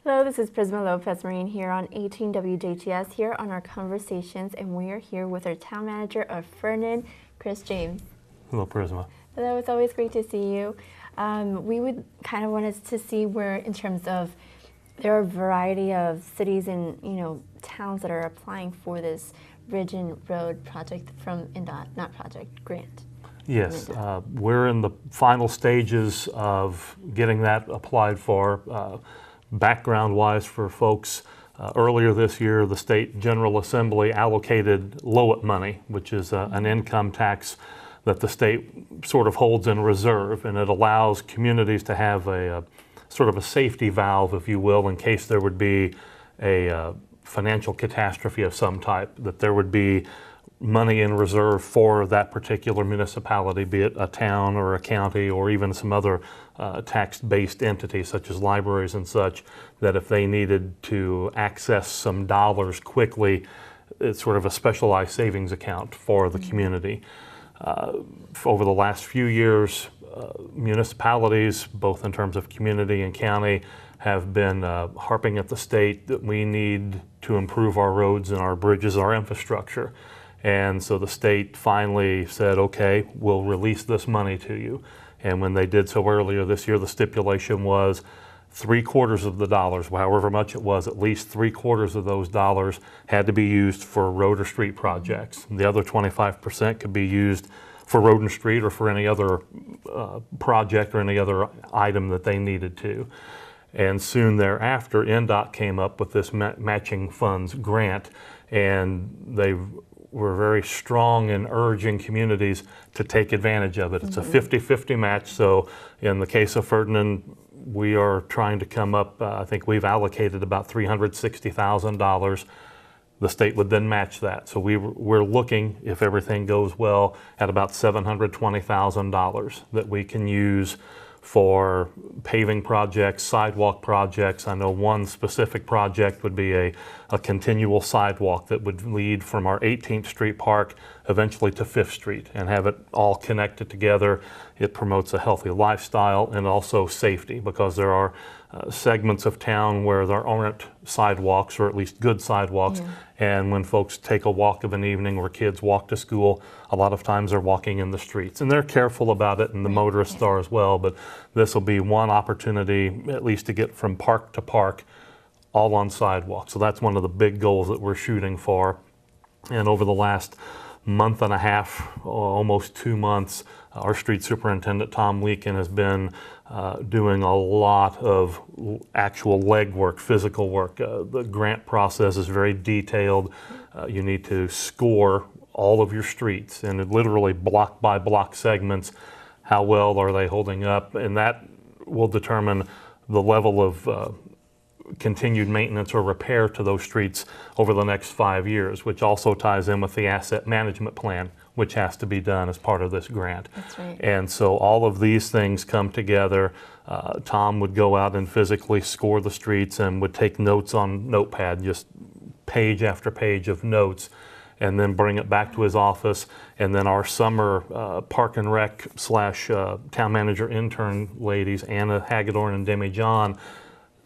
Hello, this is Prisma Lopez-Marin here on 18 WJTS here on our conversations, and we are here with our town manager of Ferdinand, Chris James. Hello, Prisma. Hello, it's always great to see you. We would kind of want us to see where, in terms of, there are a variety of cities and towns that are applying for this Bridge and Road project from INDOT, not project, grant. Yes, we're in the final stages of getting that applied for. Background-wise for folks, earlier this year the State General Assembly allocated LOIT money, which is an income tax that the state sort of holds in reserve, and it allows communities to have a sort of a safety valve, if you will, in case there would be a financial catastrophe of some type, that there would be money in reserve for that particular municipality, be it a town or a county or even some other tax-based entities such as libraries and such, that if they needed to access some dollars quickly, it's sort of a specialized savings account for the community. Over the last few years, municipalities, both in terms of community and county, have been harping at the state that we need to improve our roads and our bridges, our infrastructure. And so the state finally said, okay, we'll release this money to you. And when they did so earlier this year, the stipulation was 3/4 of the dollars, however much it was, at least 3/4 of those dollars had to be used for road or street projects. The other 25% could be used for road and street or for any other project or any other item that they needed to. And soon thereafter, INDOT came up with this matching funds grant, and they were very strong in urging communities to take advantage of it. It's a 50-50 match, so in the case of Ferdinand, we are trying to come up, I think we've allocated about $360,000. The state would then match that. So we're looking, if everything goes well, at about $720,000 that we can use for paving projects, sidewalk projects. I know one specific project would be a continual sidewalk that would lead from our 18th Street Park eventually to 5th Street and have it all connected together. It promotes a healthy lifestyle and also safety, because there are segments of town where there aren't sidewalks, or at least good sidewalks. And when folks take a walk of an evening or kids walk to school, a lot of times they're walking in the streets. And they're careful about it, and the motorists are as well. But this will be one opportunity, at least, to get from park to park all on sidewalks. So that's one of the big goals that we're shooting for. And over the last month and a half, almost 2 months, our street superintendent, Tom Leakin, has been doing a lot of actual legwork, physical work. The grant process is very detailed. You need to score all of your streets, and it literally block by block segments. How well are they holding up? And that will determine the level of continued maintenance or repair to those streets over the next 5 years, which also ties in with the asset management plan, which has to be done as part of this grant. That's right. And so all of these things come together. Tom would go out and physically score the streets and would take notes on Notepad, just page after page of notes, and then bring it back to his office. And then our summer Park and Rec / town manager intern ladies, Anna Hagedorn and Demi John,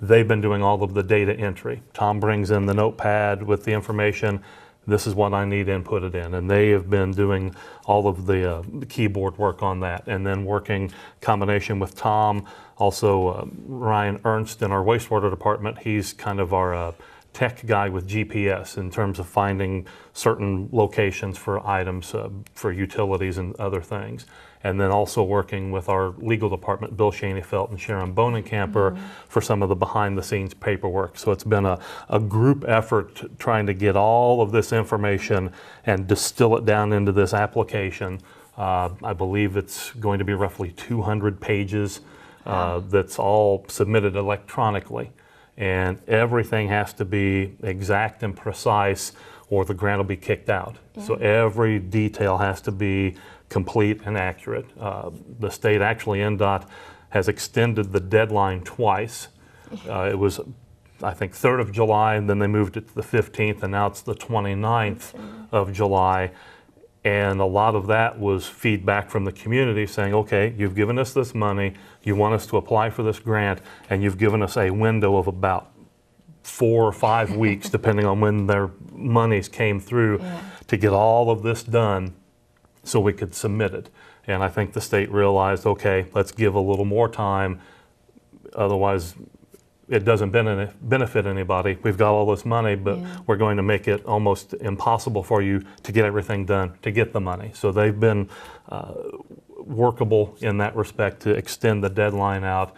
they've been doing all of the data entry. Tom brings in the notepad with the information. This is what I need, input it in. And they have been doing all of the keyboard work on that. And then working combination with Tom, also Ryan Ernst in our wastewater department. He's kind of our tech guy with GPS in terms of finding certain locations for items, for utilities and other things. And then also working with our legal department, Bill Shaneyfelt and Sharon Bonenkamper, for some of the behind-the-scenes paperwork. So it's been a group effort trying to get all of this information and distill it down into this application. I believe it's going to be roughly 200 pages that's all submitted electronically. And everything has to be exact and precise, or the grant will be kicked out. So every detail has to be complete and accurate. The state, actually, INDOT, has extended the deadline twice. It was, I think, 3rd of July, and then they moved it to the 15th, and now it's the 29th of July. And a lot of that was feedback from the community saying, okay, you've given us this money, you want us to apply for this grant, and you've given us a window of about 4 or 5 weeks, depending on when their monies came through, to get all of this done so we could submit it. And I think the state realized, okay, let's give a little more time, otherwise it doesn't benefit anybody. We've got all this money, but we're going to make it almost impossible for you to get everything done, to get the money. So they've been workable in that respect to extend the deadline out.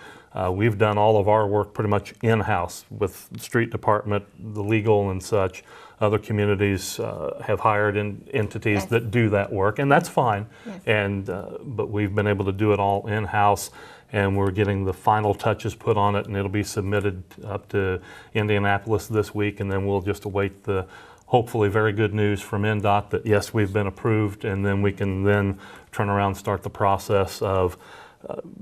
We've done all of our work pretty much in-house with the street department, the legal and such. Other communities have hired entities that do that work, and that's fine. And but we've been able to do it all in-house, and we're getting the final touches put on it, and it'll be submitted up to Indianapolis this week, and then we'll just await the hopefully very good news from NDOT that yes, we've been approved, and then we can then turn around and start the process of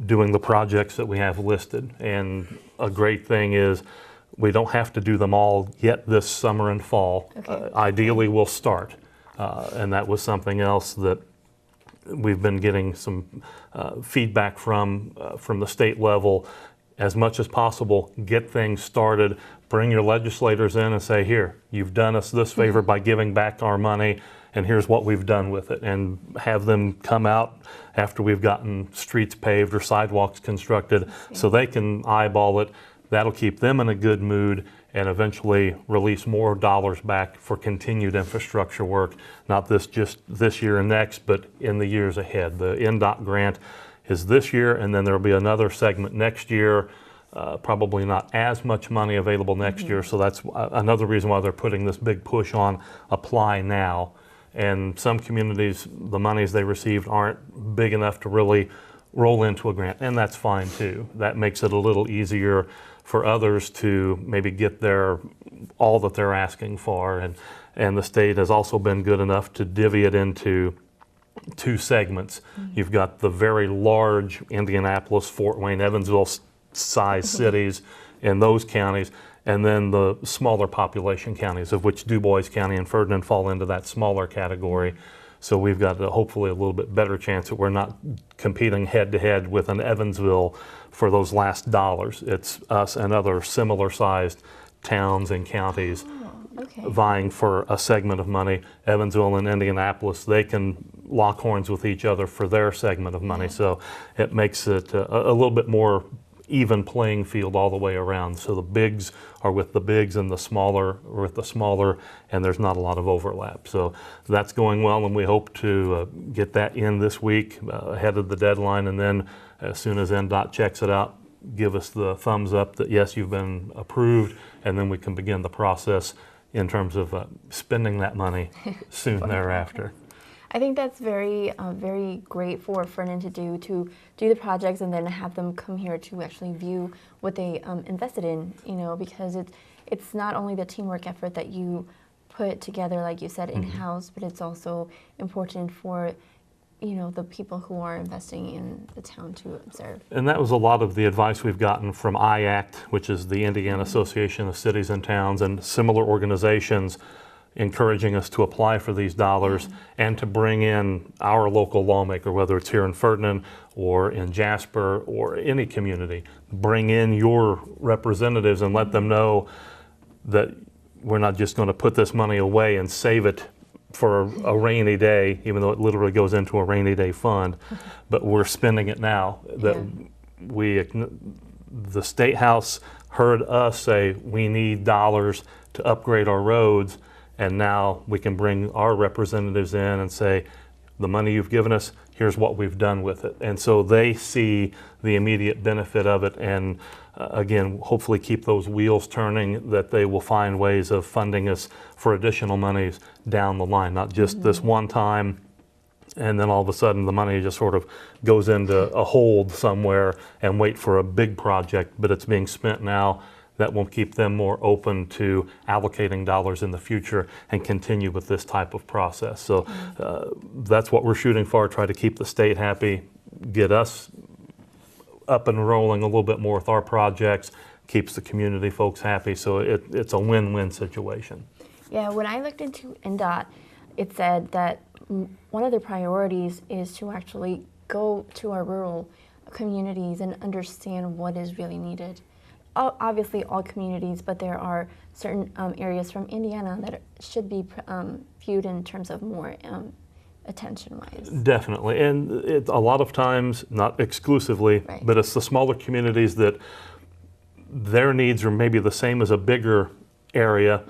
doing the projects that we have listed. And a great thing is we don't have to do them all yet this summer and fall. Ideally, we'll start. And that was something else that we've been getting some feedback from the state level. As much as possible, get things started, bring your legislators in and say, here, you've done us this favor by giving back our money, and here's what we've done with it. And have them come out after we've gotten streets paved or sidewalks constructed so they can eyeball it. That'll keep them in a good mood and eventually release more dollars back for continued infrastructure work, not just this year and next, but in the years ahead. The NDOT grant is this year, and then there'll be another segment next year. Probably not as much money available next year, so that's another reason why they're putting this big push on apply now. And some communities, the monies they received aren't big enough to really roll into a grant, and that's fine too. That makes it a little easier for others to maybe get all that they're asking for. And the state has also been good enough to divvy it into 2 segments. You've got the very large Indianapolis, Fort Wayne, Evansville size cities in those counties, and then the smaller population counties, of which Du Bois County and Ferdinand fall into that smaller category. So we've got hopefully a little bit better chance that we're not competing head to head with an Evansville for those last dollars. It's us and other similar sized towns and counties vying for a segment of money. Evansville and Indianapolis, they can lock horns with each other for their segment of money. So it makes it a little bit more even playing field all the way around. So the bigs are with the bigs and the smaller are with the smaller, and there's not a lot of overlap. So that's going well, and we hope to get that in this week ahead of the deadline, and then as soon as NDOT checks it out, give us the thumbs up that yes, you've been approved, and then we can begin the process in terms of spending that money soon thereafter. I think that's very great for Ferdinand to do the projects and then have them come here to actually view what they invested in, because it's not only the teamwork effort that you put together, like you said, in-house, but it's also important for the people who are investing in the town to observe. And that was a lot of the advice we've gotten from IACT, which is the Indiana Association of Cities and Towns, and similar organizations encouraging us to apply for these dollars and to bring in our local lawmaker, whether it's here in Ferdinand or in Jasper or any community. Bring in your representatives and let them know that we're not just going to put this money away and save it for a rainy day, even though it literally goes into a rainy day fund, but we're spending it now. That the State House heard us say we need dollars to upgrade our roads, and now we can bring our representatives in and say, the money you've given us, here's what we've done with it. And so they see the immediate benefit of it, and again, hopefully keep those wheels turning, that they will find ways of funding us for additional monies down the line, not just this one time, and then all of a sudden the money just sort of goes into a hold somewhere and wait for a big project, but it's being spent now. That will keep them more open to allocating dollars in the future and continue with this type of process. So that's what we're shooting for, try to keep the state happy, get us up and rolling a little bit more with our projects, keeps the community folks happy. So it's a win-win situation. Yeah, when I looked into NDOT, it said that one of their priorities is to actually go to our rural communities and understand what is really needed. obviously all communities, but there are certain areas from Indiana that should be viewed in terms of more attention-wise. Definitely, and a lot of times, not exclusively, Right. but it's the smaller communities that their needs are maybe the same as a bigger area,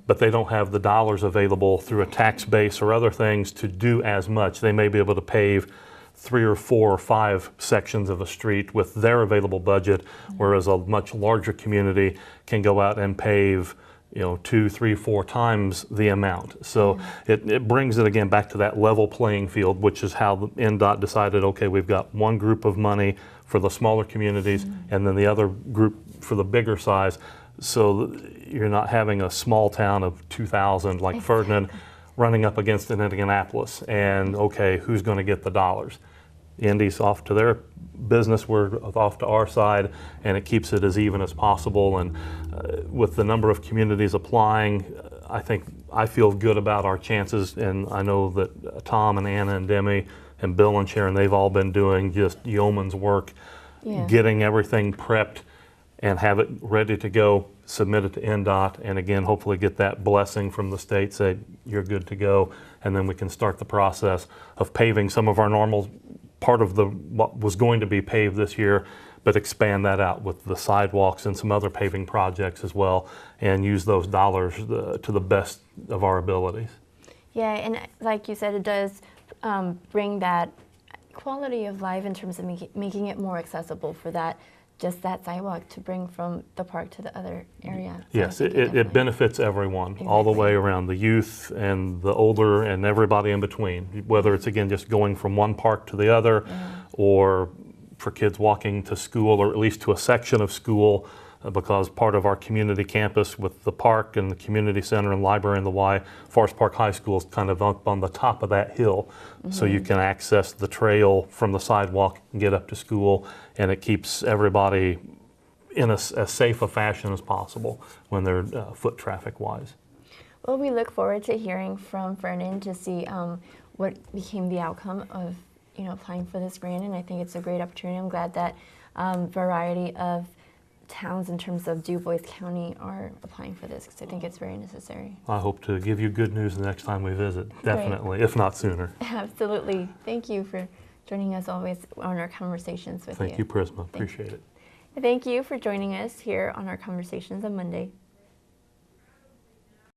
but they don't have the dollars available through a tax base or other things to do as much. They may be able to pave 3 or 4 or 5 sections of a street with their available budget, whereas a much larger community can go out and pave 2, 3, 4 times the amount. So it brings it again back to that level playing field, which is how the NDOT decided, okay, we've got one group of money for the smaller communities and then the other group for the bigger size. So you're not having a small town of 2,000 like Ferdinand running up against an Indianapolis and, okay, who's going to get the dollars? Indy's off to their business, we're off to our side, and it keeps it as even as possible. And with the number of communities applying, I feel good about our chances, and I know that Tom and Anna and Demi and Bill and Sharon, they've all been doing just yeoman's work, getting everything prepped and have it ready to go, submit it to NDOT, and again, hopefully get that blessing from the state, say you're good to go, and then we can start the process of paving some of our normal part of what was going to be paved this year, but expand that out with the sidewalks and some other paving projects as well, and use those dollars to the best of our abilities. Yeah, and like you said, it does bring that quality of life in terms of making it more accessible for that sidewalk to bring from the park to the other area. So yes, it benefits everyone, exactly, all the way around, the youth and the older and everybody in between, whether it's again just going from one park to the other, or for kids walking to school, or at least to a section of school, because part of our community campus with the park and the community center and library and the Y, Forest Park High School is kind of up on the top of that hill. So you can access the trail from the sidewalk and get up to school, and it keeps everybody in as safe a fashion as possible when they're foot traffic wise. Well, we look forward to hearing from Ferdinand to see what became the outcome of applying for this grant, and I think it's a great opportunity. I'm glad that variety of towns in terms of Du Bois County are applying for this, because I think it's very necessary. I hope to give you good news the next time we visit, definitely, if not sooner. Absolutely. Thank you for joining us always on our conversations with you. Thank you, Prisma. Appreciate it. Thank you for joining us here on our Conversations on Monday.